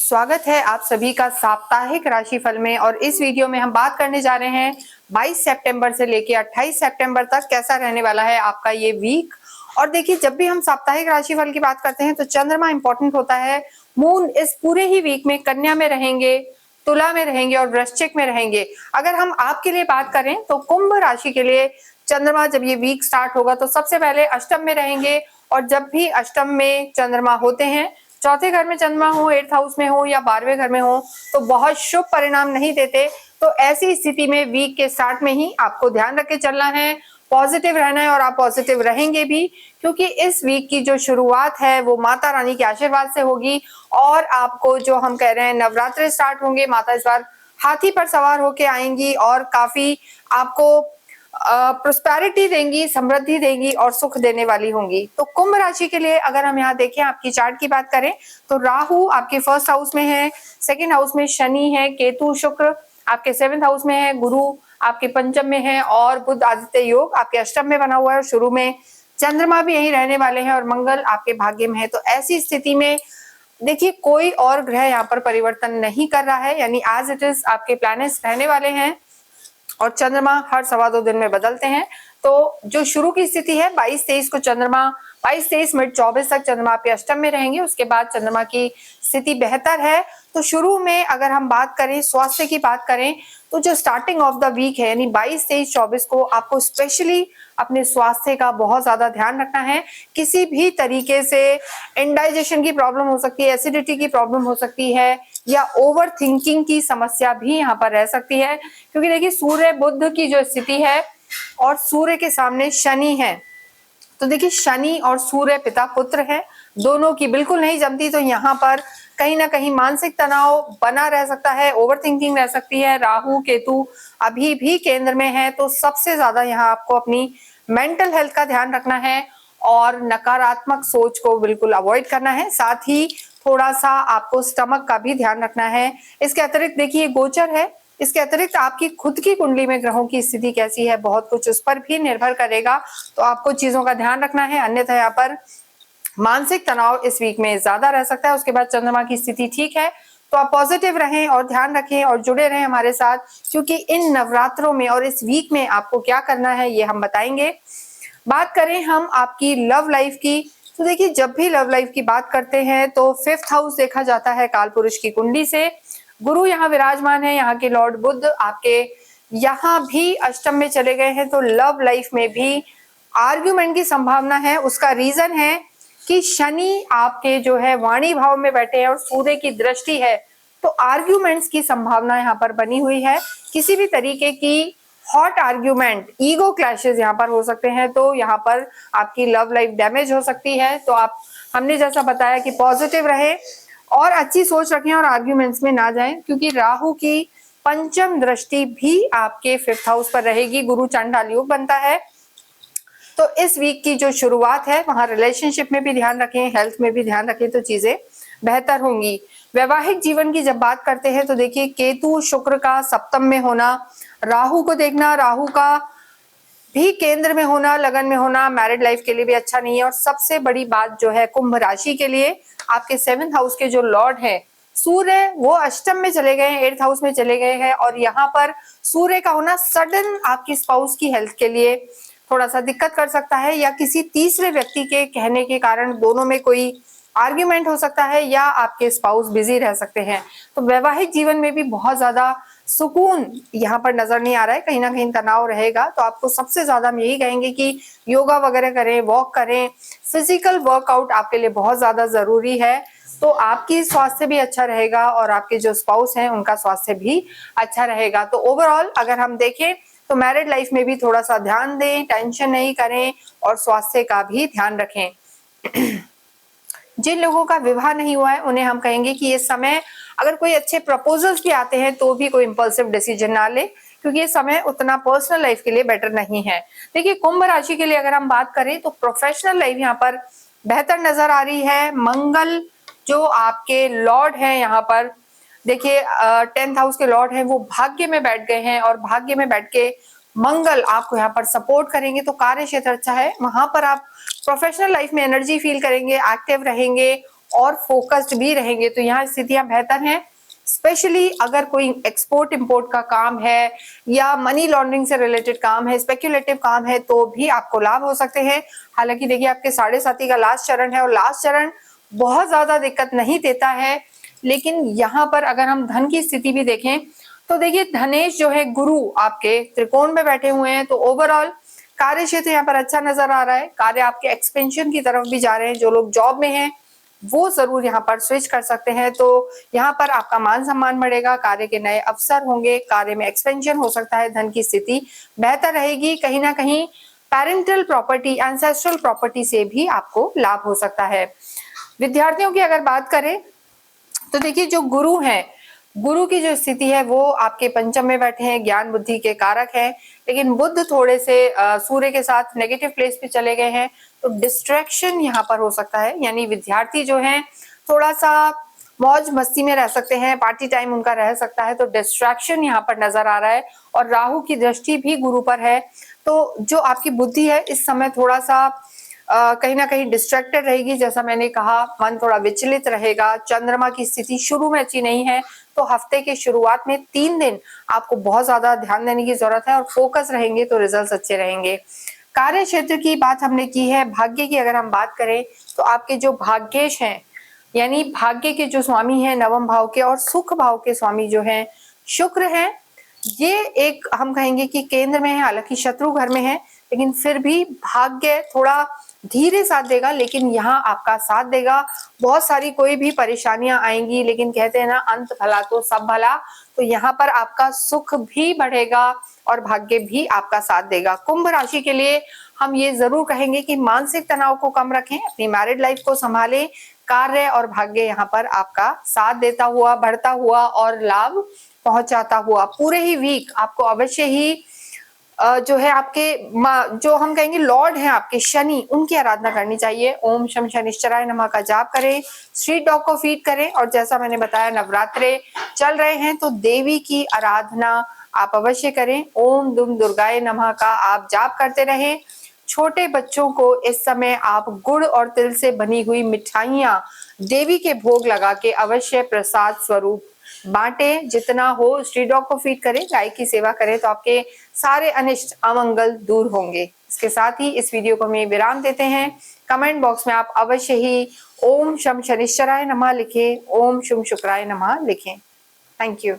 स्वागत है आप सभी का साप्ताहिक राशिफल में। और इस वीडियो में हम बात करने जा रहे हैं 22 सितंबर से लेकर 28 सितंबर तक कैसा रहने वाला है आपका ये वीक। और देखिए, जब भी हम साप्ताहिक राशिफल की बात करते हैं तो चंद्रमा इंपॉर्टेंट होता है। मून इस पूरे ही वीक में कन्या में रहेंगे, तुला में रहेंगे और वृश्चिक में रहेंगे। अगर हम आपके लिए बात करें तो कुंभ राशि के लिए चंद्रमा जब ये वीक स्टार्ट होगा तो सबसे पहले अष्टम में रहेंगे। और जब भी अष्टम में चंद्रमा होते हैं, चौथे घर में चंद्रमा हो, 8th हाउस में हो या 12वें घर में हो, तो बहुत शुभ परिणाम नहीं देते। तो ऐसी स्थिति में वीक के स्टार्ट में ही आपको ध्यान रख के चलना है, पॉजिटिव रहना है और आप पॉजिटिव रहेंगे भी, क्योंकि इस वीक की जो शुरुआत है वो माता रानी के आशीर्वाद से होगी। और आपको जो हम कह रहे हैं नवरात्रि स्टार्ट होंगे, माता इस बार हाथी पर सवार होके आएंगी और काफी आपको प्रोस्पेरिटी देंगी, समृद्धि देंगी और सुख देने वाली होंगी। तो कुंभ राशि के लिए अगर हम यहाँ देखें, आपकी चार्ट की बात करें तो राहु आपके फर्स्ट हाउस में है, सेकंड हाउस में शनि है, केतु शुक्र आपके 7th हाउस में है, गुरु आपके पंचम में है और बुध आदित्य योग आपके अष्टम में बना हुआ है। और शुरू में चंद्रमा भी यही रहने वाले हैं और मंगल आपके भाग्य में है। तो ऐसी स्थिति में देखिए, कोई और ग्रह यहाँ पर परिवर्तन नहीं कर रहा है, यानी एज इट इज आपके प्लैनेट्स रहने वाले हैं और चंद्रमा हर 2.25 दिन में बदलते हैं। तो जो शुरू की स्थिति है 22-23 को चंद्रमा 22-23 मिनट 24 तक चंद्रमा आपके अष्टम में रहेंगे। उसके बाद चंद्रमा की स्थिति बेहतर है। तो शुरू में अगर हम बात करें, स्वास्थ्य की बात करें, तो जो स्टार्टिंग ऑफ द वीक है यानी 22-23-24 को आपको स्पेशली अपने स्वास्थ्य का बहुत ज्यादा ध्यान रखना है। किसी भी तरीके से इंडाइजेशन की प्रॉब्लम हो सकती है, एसिडिटी की प्रॉब्लम हो सकती है या ओवर थिंकिंग की समस्या भी यहाँ पर रह सकती है, क्योंकि देखिए सूर्य बुध की जो स्थिति है और सूर्य के सामने शनि है। तो देखिए, शनि और सूर्य पिता पुत्र है, दोनों की बिल्कुल नहीं जमती। तो यहाँ पर कहीं ना कहीं मानसिक तनाव बना रह सकता है, ओवर थिंकिंग रह सकती है। राहु केतु अभी भी केंद्र में है, तो सबसे ज्यादा यहाँ आपको अपनी मेंटल हेल्थ का ध्यान रखना है और नकारात्मक सोच को बिल्कुल अवॉइड करना है। साथ ही थोड़ा सा आपको स्टमक का भी ध्यान रखना है। इसके अतिरिक्त देखिए गोचर है, इसके अतिरिक्त आपकी खुद की कुंडली में ग्रहों की स्थिति कैसी है, बहुत कुछ उस पर भी निर्भर करेगा। तो आपको चीजों का ध्यान रखना है, अन्यथा यहाँ पर मानसिक तनाव इस वीक में ज्यादा रह सकता है। उसके बाद चंद्रमा की स्थिति ठीक है, तो आप पॉजिटिव रहें और ध्यान रखें और जुड़े रहें हमारे साथ, क्योंकि इन नवरात्रों में और इस वीक में आपको क्या करना है ये हम बताएंगे। बात करें हम आपकी लव लाइफ की, तो देखिए जब भी लव लाइफ की बात करते हैं तो 5th हाउस देखा जाता है काल पुरुष की कुंडली से। गुरु यहाँ विराजमान है, यहाँ के लॉर्ड बुध आपके यहाँ भी अष्टम में चले गए हैं। तो लव लाइफ में भी आर्ग्यूमेंट की संभावना है। उसका रीजन है कि शनि आपके जो है वाणी भाव में बैठे हैं और सूर्य की दृष्टि है, तो आर्ग्यूमेंट्स की संभावना यहाँ पर बनी हुई है। किसी भी तरीके की हॉट आर्ग्यूमेंट, ईगो क्लैशेस यहाँ पर हो सकते हैं, तो यहाँ पर आपकी लव लाइफ डैमेज हो सकती है। तो आप, हमने जैसा बताया कि पॉजिटिव रहे और अच्छी सोच रखें और आर्ग्यूमेंट्स में ना जाएं, क्योंकि राहु की पंचम दृष्टि भी आपके 5th हाउस पर रहेगी। गुरु चांडाल योग बनता है। तो इस वीक की जो शुरुआत है वहां रिलेशनशिप में भी ध्यान रखें, हेल्थ में भी ध्यान रखें, तो चीजें बेहतर होंगी। वैवाहिक जीवन की जब बात करते हैं तो देखिए केतु शुक्र का सप्तम में होना, राहु को देखना, राहु का भी केंद्र में होना, लगन में होना मैरिड लाइफ के लिए भी अच्छा नहीं है। और सबसे बड़ी बात जो है कुंभ राशि के लिए, आपके 7th हाउस के जो लॉर्ड है सूर्य, वो अष्टम में चले गए हैं, 8th हाउस में चले गए हैं। और यहाँ पर सूर्य का होना सडन आपकी स्पाउस की हेल्थ के लिए थोड़ा सा दिक्कत कर सकता है, या किसी तीसरे व्यक्ति के कहने के कारण दोनों में कोई आर्ग्यूमेंट हो सकता है, या आपके स्पाउस बिजी रह सकते हैं। तो वैवाहिक जीवन में भी बहुत ज्यादा सुकून यहाँ पर नजर नहीं आ रहा है, कहीं ना कहीं तनाव रहेगा। तो आपको सबसे ज्यादा हम यही कहेंगे कि योगा वगैरह करें, वॉक करें, फिजिकल वर्कआउट आपके लिए बहुत ज्यादा जरूरी है। तो आपकी स्वास्थ्य भी अच्छा रहेगा और आपके जो स्पाउस हैं उनका स्वास्थ्य भी अच्छा रहेगा। तो ओवरऑल अगर हम देखें तो मैरिड लाइफ में भी थोड़ा सा ध्यान दें, टेंशन नहीं करें और स्वास्थ्य का भी ध्यान रखें। जिन लोगों का विवाह नहीं हुआ है उन्हें हम कहेंगे कि ये समय, अगर कोई अच्छे प्रपोजल्स भी आते हैं तो भी कोई इंपल्सिव डिसीजन ना ले, क्योंकि ये समय उतना पर्सनल लाइफ के लिए बेटर नहीं है। देखिए कुंभ राशि के लिए अगर हम बात करें तो प्रोफेशनल लाइफ यहाँ पर बेहतर नजर आ रही है। मंगल जो आपके लॉर्ड है यहाँ पर देखिए 10th हाउस के लॉर्ड हैं, वो भाग्य में बैठ गए हैं और भाग्य में बैठ के मंगल आपको यहाँ पर सपोर्ट करेंगे। तो कार्य क्षेत्र अच्छा है, वहां पर आप प्रोफेशनल लाइफ में एनर्जी फील करेंगे, एक्टिव रहेंगे और फोकस्ड भी रहेंगे तो यहाँ स्थितियां बेहतर हैं। स्पेशली अगर कोई एक्सपोर्ट इंपोर्ट का काम है या मनी लॉन्ड्रिंग से रिलेटेड काम है, स्पेक्युलेटिव काम है, तो भी आपको लाभ हो सकते हैं। हालांकि देखिए आपके 7.5 का लास्ट चरण है और लास्ट चरण बहुत ज्यादा दिक्कत नहीं देता है, लेकिन यहाँ पर अगर हम धन की स्थिति भी देखें तो देखिए धनेश जो है गुरु आपके त्रिकोण में बैठे हुए हैं, तो ओवरऑल कार्य क्षेत्र यहाँ पर अच्छा नजर आ रहा है। कार्य आपके एक्सपेंशन की तरफ भी जा रहे हैं। जो लोग जॉब में हैं वो जरूर यहाँ पर स्विच कर सकते हैं, तो यहाँ पर आपका मान सम्मान बढ़ेगा, कार्य के नए अवसर होंगे, कार्य में एक्सपेंशन हो सकता है, धन की स्थिति बेहतर रहेगी। कहीं ना कहीं पेरेंटल प्रॉपर्टी, एंसेस्ट्रल प्रॉपर्टी से भी आपको लाभ हो सकता है। विद्यार्थियों की अगर बात करें तो देखिए जो गुरु हैं, गुरु की जो स्थिति है वो आपके पंचम में बैठे हैं, ज्ञान बुद्धि के कारक हैं, लेकिन बुध थोड़े से सूर्य के साथ नेगेटिव प्लेस पे चले गए हैं, तो डिस्ट्रैक्शन यहाँ पर हो सकता है। यानी विद्यार्थी जो हैं थोड़ा सा मौज मस्ती में रह सकते हैं, पार्टी टाइम उनका रह सकता है, तो डिस्ट्रैक्शन यहाँ पर नजर आ रहा है। और राहु की दृष्टि भी गुरु पर है, तो जो आपकी बुद्धि है इस समय थोड़ा सा कहीं ना कहीं डिस्ट्रैक्टेड रहेगी। जैसा मैंने कहा, मन थोड़ा विचलित रहेगा। चंद्रमा की स्थिति शुरू में अच्छी नहीं है, तो हफ्ते के शुरुआत में 3 दिन आपको बहुत ज्यादा ध्यान देने की जरूरत है और फोकस रहेंगे तो रिजल्ट्स अच्छे रहेंगे। कार्य क्षेत्र की बात हमने की है। भाग्य की अगर हम बात करें तो आपके जो भाग्येश हैं, यानी भाग्य के जो स्वामी हैं नवम भाव के और सुख भाव के स्वामी जो हैं शुक्र हैं, ये एक हम कहेंगे कि केंद्र में है, हालांकि शत्रु घर में है, लेकिन फिर भी भाग्य थोड़ा धीरे साथ देगा, लेकिन यहाँ आपका साथ देगा। बहुत सारी कोई भी परेशानियां आएंगी, लेकिन कहते हैं ना अंत भला तो सब भला, तो यहाँ पर आपका सुख भी बढ़ेगा और भाग्य भी आपका साथ देगा। कुंभ राशि के लिए हम ये जरूर कहेंगे कि मानसिक तनाव को कम रखें, अपनी मैरिड लाइफ को संभालें। कार्य और भाग्य यहाँ पर आपका साथ देता हुआ, बढ़ता हुआ और लाभ पहुंचाता हुआ पूरे ही वीक आपको अवश्य ही जो है आपके जो हम कहेंगे लॉर्ड हैं आपके शनि, उनकी आराधना करनी चाहिए। ओम शम शनिश्चराय नमः का जाप करें, स्ट्रीट डॉग को फीड करें, और जैसा मैंने बताया नवरात्रे चल रहे हैं तो देवी की आराधना आप अवश्य करें। ओम दुम दुर्गाय नमः का आप जाप करते रहें। छोटे बच्चों को इस समय आप गुड़ और तिल से बनी हुई मिठाइयां देवी के भोग लगा के अवश्य प्रसाद स्वरूप बांटे। जितना हो स्ट्रीट डॉग को फीड करें, गाय की सेवा करें, तो आपके सारे अनिष्ट अमंगल दूर होंगे। इसके साथ ही इस वीडियो को हम विराम देते हैं। कमेंट बॉक्स में आप अवश्य ही ओम शम शनिश्चराय नमः लिखें, ओम शुम शुक्राय नमः लिखें। Thank you.